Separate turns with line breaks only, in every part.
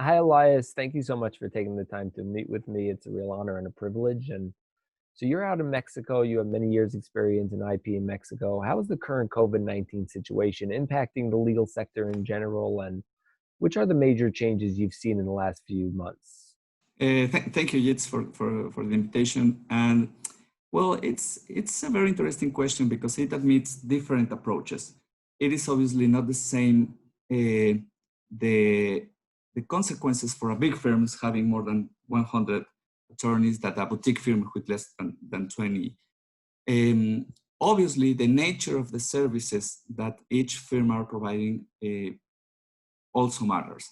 Hi, Elias. Thank you so much for taking the time to meet with me. It's a real honor and a privilege. And so you're out in Mexico. You have many years experience in IP in Mexico. How is the current COVID-19 situation impacting the legal sector in general? And which are the major changes you've seen in the last few months?
Thank you, Yates, for the invitation. And well, it's a very interesting question because it admits different approaches. It is obviously not the same. The the consequences for a big firm is having more than 100 attorneys that a boutique firm with less than 20. Um, Obviously, the nature of the services that each firm are providing also matters.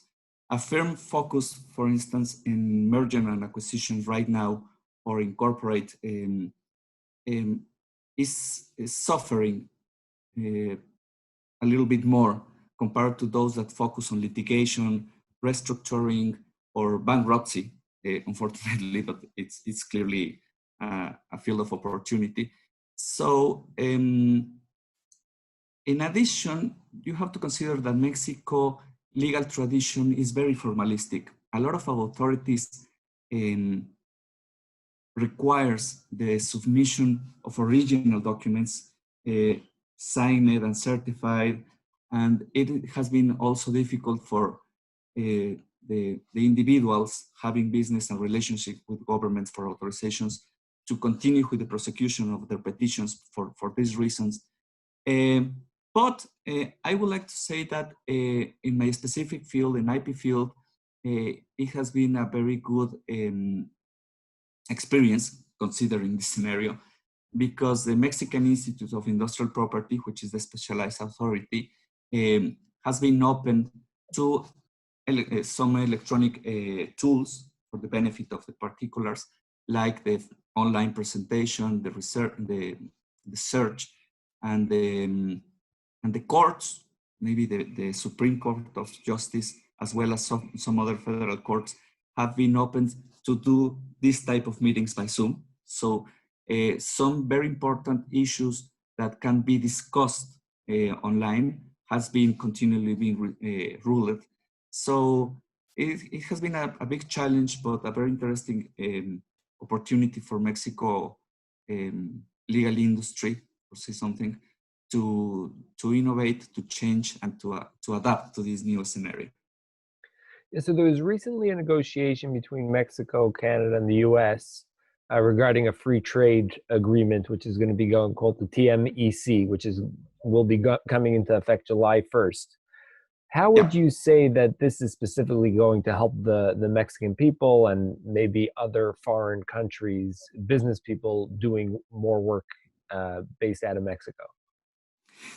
A firm focused, for instance, in merger and acquisitions right now, or in corporate, um, is suffering a little bit more compared to those that focus on litigation, restructuring, or bankruptcy, unfortunately, but it's clearly a field of opportunity. So in addition, you have to consider that Mexico legal tradition is very formalistic. A lot of authorities requires the submission of original documents, signed and certified, and it has been also difficult for the individuals having business and relationship with governments for authorizations to continue with the prosecution of their petitions for these reasons. But I would like to say that in my specific field, in IP field, it has been a very good experience considering this scenario, because the Mexican Institute of Industrial Property, which is the specialized authority, has been open to some electronic tools for the benefit of the particulars, like the online presentation, the research, the search, and the courts, maybe the Supreme Court of Justice, as well as some other federal courts, have been open to do this type of meetings by Zoom. So some very important issues that can be discussed online has been continually being ruled. So it has been a big challenge, but a very interesting opportunity for Mexico legal industry, or say something, to innovate, to change, and to adapt to this new scenario.
Yeah, so there was recently a negotiation between Mexico, Canada, and the US regarding a free trade agreement, which is going to be called the TMEC, which will be coming into effect July 1st. How would
Yeah.
you say that this is specifically going to help the Mexican people and maybe other foreign countries, business people doing more work based out of Mexico?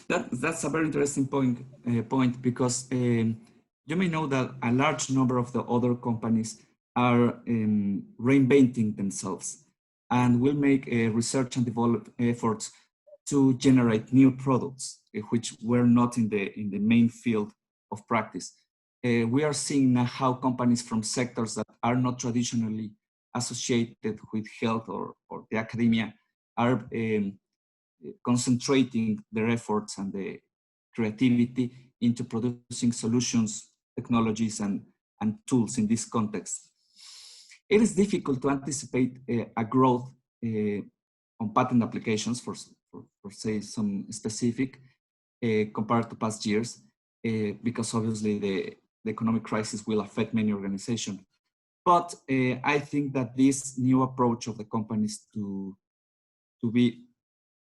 That's a very interesting point because you may know that a large number of the other companies are reinventing themselves and will make research and develop efforts to generate new products, which were not in the main field of practice. We are seeing now how companies from sectors that are not traditionally associated with health or the academia are concentrating their efforts and the creativity into producing solutions, technologies, and tools in this context. It is difficult to anticipate a growth on patent applications for say some specific compared to past years, because obviously the economic crisis will affect many organizations. But I think that this new approach of the companies to be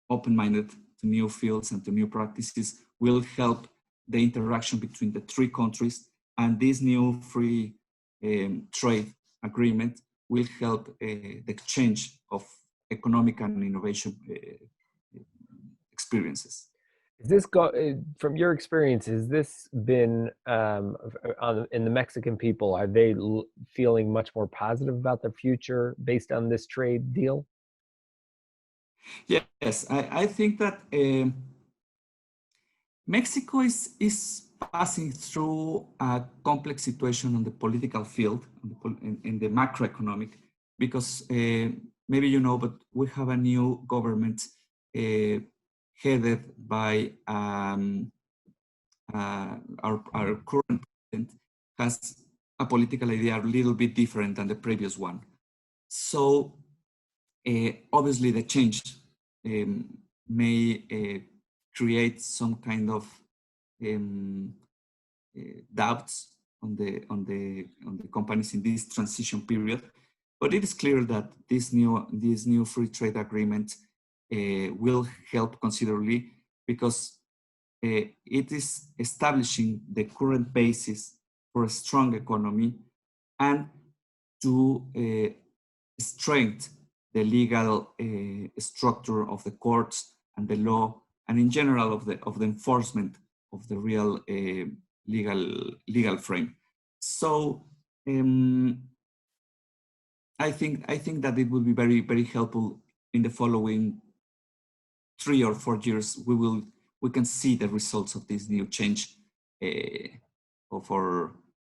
open-minded to new fields and to new practices will help the interaction between the three countries, and this new free trade agreement will help the exchange of economic and innovation experiences.
Is this from your experience? Has this been in the Mexican people? Are they feeling much more positive about their future based on this trade deal?
Yes, I think that Mexico is passing through a complex situation on the political field, in the macroeconomic, because maybe you know, but we have a new government headed by our current president has a political idea a little bit different than the previous one. So obviously the change may create some kind of doubts on the companies in this transition period, but it is clear that this new free trade agreement will help considerably, because it is establishing the current basis for a strong economy and to strengthen the legal structure of the courts and the law, and in general of the enforcement of the real legal frame. So I think that it will be very, very helpful in the following 3 or 4 years. We can see the results of this new change of our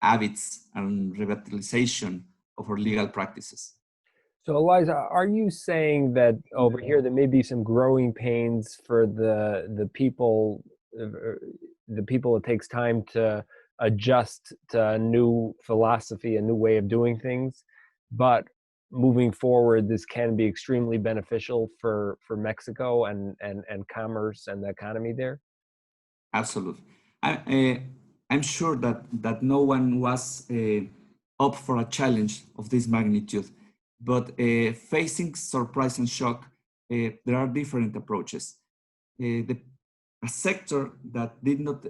habits and revitalization of our legal practices.
So Eliza, are you saying that over here there may be some growing pains for the people it takes time to adjust to a new philosophy, a new way of doing things, but moving forward this can be extremely beneficial for Mexico and commerce and the economy there?
Absolutely. I'm sure that no one was up for a challenge of this magnitude, but facing surprise and shock, there are different approaches. A sector that did not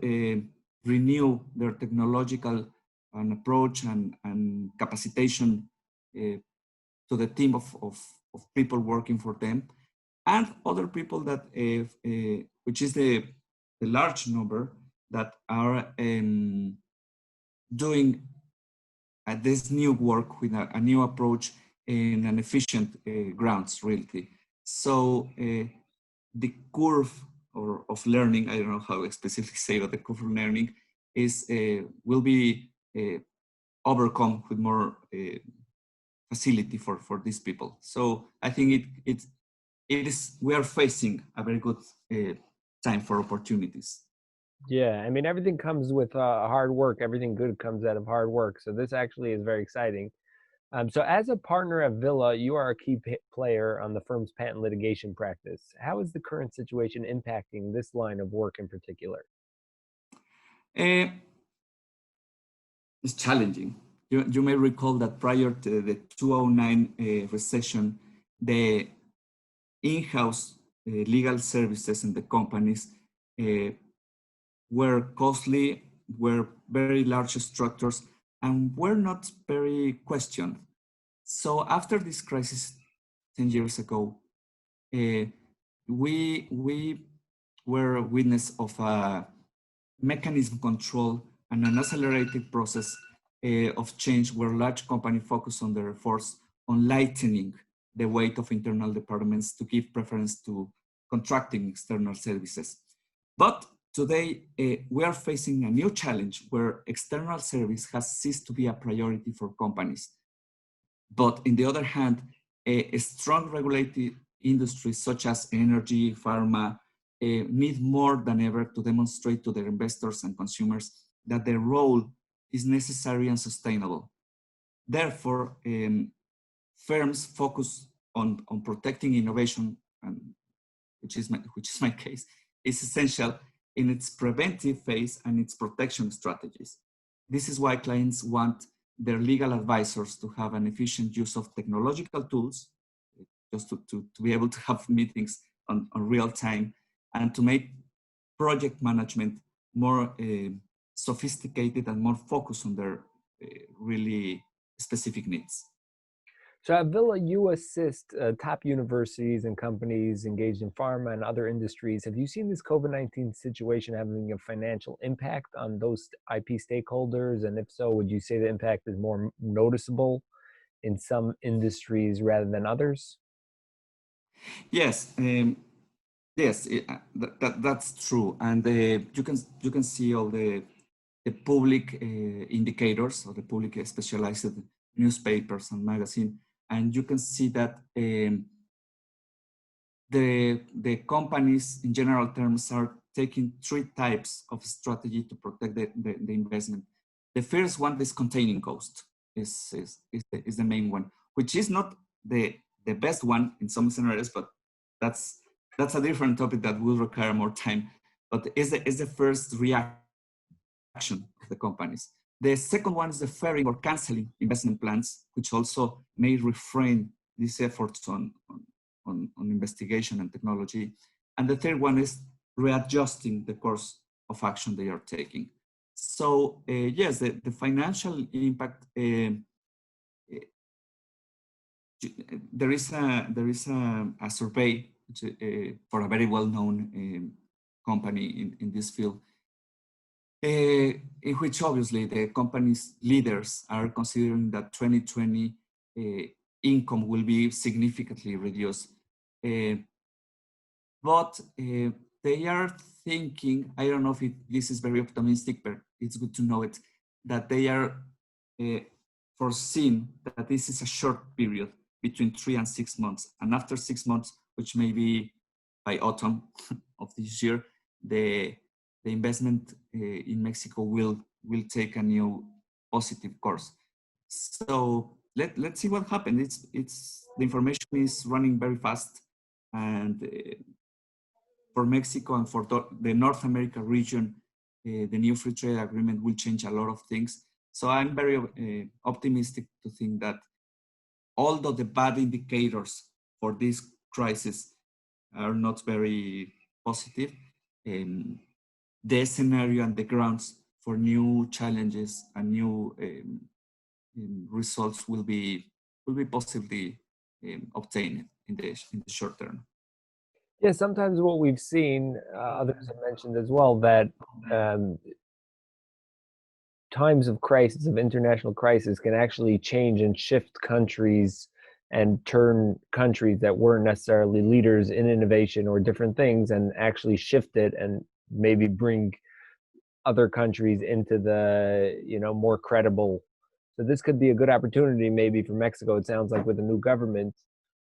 renew their technological approach and capacitation to the team of people working for them, and other people that, which is the large number that are doing this new work with a new approach in an efficient grounds, really. So the curve of learning, I don't know how to specifically say, but the curve of learning will be overcome with more facility for these people. So I think we are facing a very good time for opportunities.
Yeah, I mean, everything comes with hard work. Everything good comes out of hard work. So this actually is very exciting. So as a partner at Villa, you are a key player on the firm's patent litigation practice. How is the current situation impacting this line of work in particular?
It's challenging. You may recall that prior to the 2009 recession, the in-house legal services in the companies were costly, were very large structures, and were not very questioned. So after this crisis 10 years ago, we were witness of a mechanism control and an accelerated process of change, where large companies focus on their efforts on lightening the weight of internal departments to give preference to contracting external services. But today, we are facing a new challenge where external service has ceased to be a priority for companies. But on the other hand, a strong regulated industries such as energy, pharma, need more than ever to demonstrate to their investors and consumers that their role is necessary and sustainable. Therefore, firms focus on protecting innovation, and which is my case, is essential in its preventive phase and its protection strategies. This is why clients want their legal advisors to have an efficient use of technological tools, just to be able to have meetings on real time, and to make project management more sophisticated and more focused on their really specific needs.
So at Villa, you assist top universities and companies engaged in pharma and other industries. Have you seen this COVID-19 situation having a financial impact on those IP stakeholders? And if so, would you say the impact is more noticeable in some industries rather than others?
Yes, yes, that's true. And you can see all the public indicators, or the public specialized newspapers and magazines, and you can see that the companies in general terms are taking 3 types of strategy to protect the investment. The first one is containing cost, is the main one, which is not the best one in some scenarios, but that's a different topic that will require more time. But is the first reaction of the companies. The second one is deferring or canceling investment plans, which also may refrain these efforts on investigation and technology. And the third one is readjusting the course of action they are taking. So yes, the financial impact, there is a survey for a very well-known company in this field, in which obviously the company's leaders are considering that 2020 income will be significantly reduced. But they are thinking, I don't know if this is very optimistic, but it's good to know it, that they are foreseeing that this is a short period between 3 and 6 months. And after 6 months, which may be by autumn of this year, the investment in Mexico will take a new positive course. So let's see what happens. The information is running very fast, and for Mexico and for the North America region, the new free trade agreement will change a lot of things. So I'm very optimistic to think that although the bad indicators for this crisis are not very positive, the scenario and the grounds for new challenges and new results will be possibly obtained in the short term.
Yeah, sometimes what we've seen, others have mentioned as well, that times of crisis, of international crisis, can actually change and shift countries and turn countries that weren't necessarily leaders in innovation or different things, and actually shift it and maybe bring other countries into the, more credible. So this could be a good opportunity maybe for Mexico, it sounds like, with a new government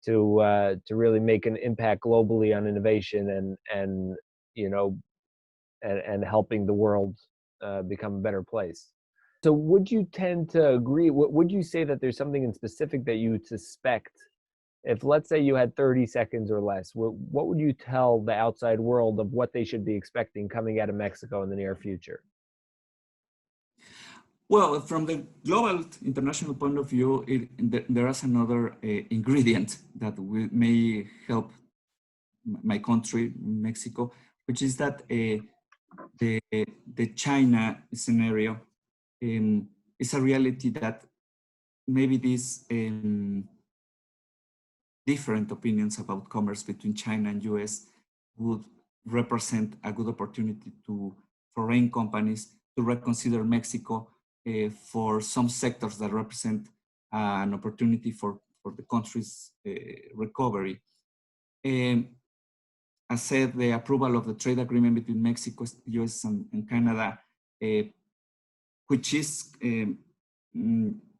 to really make an impact globally on innovation and helping the world become a better place. So would you tend to agree, would you say that there's something in specific that you suspect, if let's say you had 30 seconds or less, what would you tell the outside world of what they should be expecting coming out of Mexico in the near future?
Well, from the global international point of view, there is another ingredient that may help my country, Mexico, which is that the China scenario is a reality that maybe these different opinions about commerce between China and US would represent a good opportunity to foreign companies to reconsider Mexico for some sectors that represent an opportunity for the country's recovery. As said, the approval of the trade agreement between Mexico, US, and Canada, which is in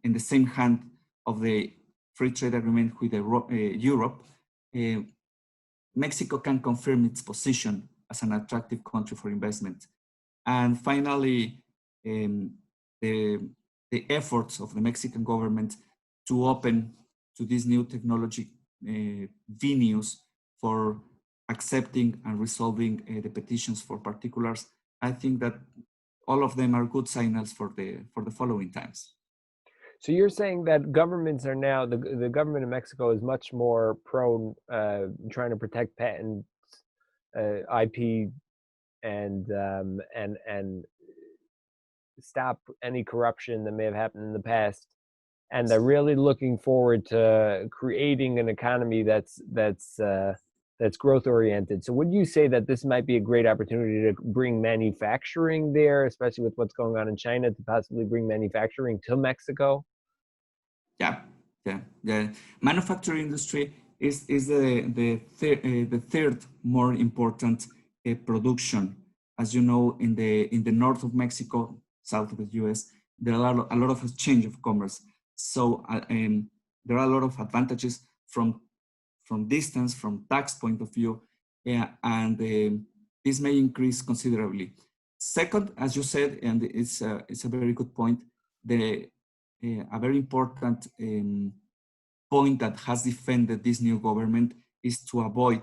the same hand of the free trade agreement with Europe, Mexico can confirm its position as an attractive country for investment. And finally, the efforts of the Mexican government to open to these new technology venues for accepting and resolving the petitions for particulars, I think that all of them are good signals for the following times.
So you're saying that governments are now, the government of Mexico is much more prone trying to protect patents, IP, and stop any corruption that may have happened in the past, and they're really looking forward to creating an economy that's growth oriented. So would you say that this might be a great opportunity to bring manufacturing there, especially with what's going on in China, to possibly bring manufacturing to Mexico?
Yeah. Manufacturing industry is the third more important production. As you know, in the north of Mexico, south of the US, there are a lot of exchange of commerce. So there are a lot of advantages from distance, from tax point of view, and this may increase considerably. Second, as you said, and it's a very good point, a very important point that has defended this new government is to avoid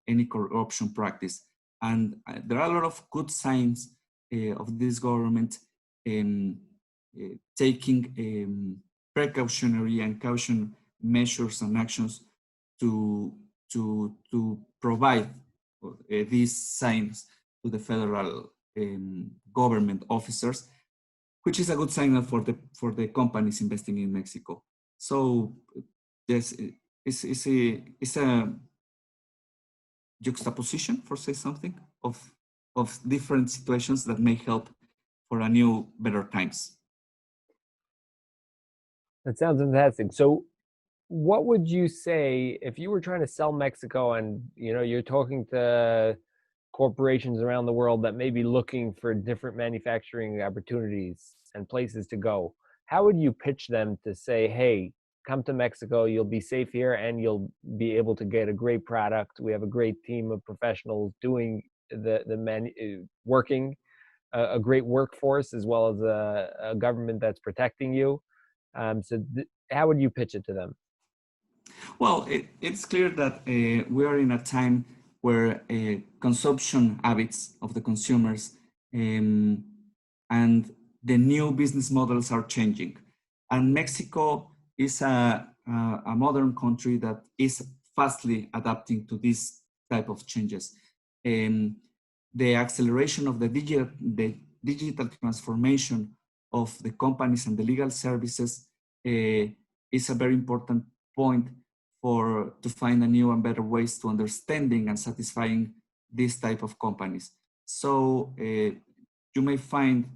any corruption practice. And there are a lot of good signs of this government taking precautionary and caution measures and actions to provide these signs to the federal government officers, which is a good signal for the companies investing in Mexico. So yes, it's a juxtaposition, for say something, of different situations that may help for a new, better times.
That sounds fantastic. So what would you say if you were trying to sell Mexico and you're talking to corporations around the world that may be looking for different manufacturing opportunities and places to go? How would you pitch them to say, hey, come to Mexico, you'll be safe here and you'll be able to get a great product. We have a great team of professionals doing working, a great workforce, as well as a government that's protecting you. How would you pitch it to them?
Well, it's clear that we are in a time where consumption habits of the consumers and the new business models are changing. And Mexico is a modern country that is fastly adapting to this type of changes. The acceleration of the digital transformation of the companies and the legal services is a very important point to find a new and better ways to understanding and satisfying this type of companies. So you may find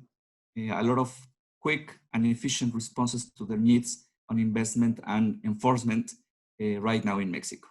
a lot of quick and efficient responses to their needs on investment and enforcement right now in Mexico.